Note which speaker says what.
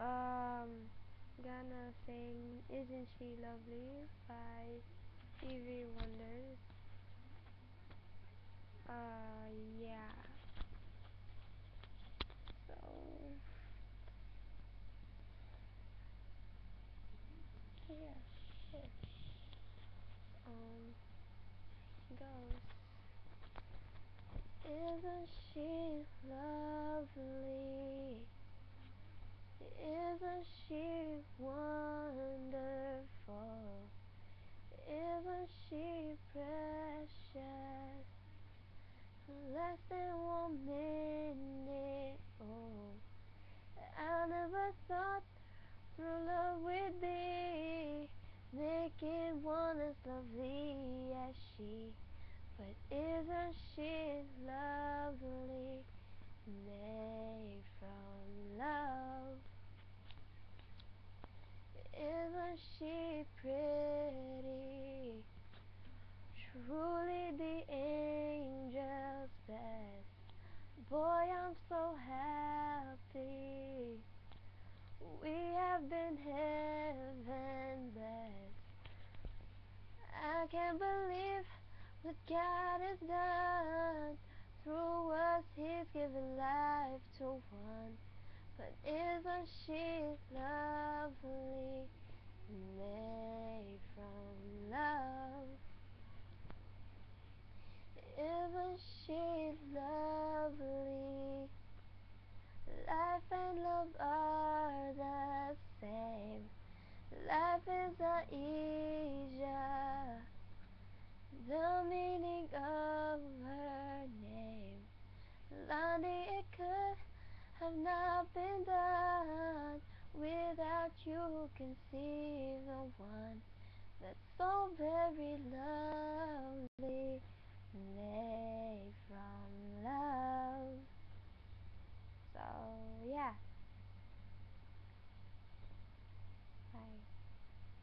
Speaker 1: Um, gonna sing "Isn't She Lovely" by Stevie Wonder. Yeah. So yeah, sure. Goes. Isn't she lovely? Isn't she wonderful? Isn't she precious? Less than 1 minute. Oh, I never thought true love would be making one as lovely as she. But isn't she lovely? Made from love. Isn't she pretty? Truly the angel's best. Boy, I'm so happy. We have been heaven blessed. I can't believe what God has done. Through us, He's given life to one. But isn't she lovely? Made from love. Isn't she lovely? Life and love are the same. Life is Aisha, the meaning of her name. Lonely, it could have not been done without you. Conceive the one that's so very lovely.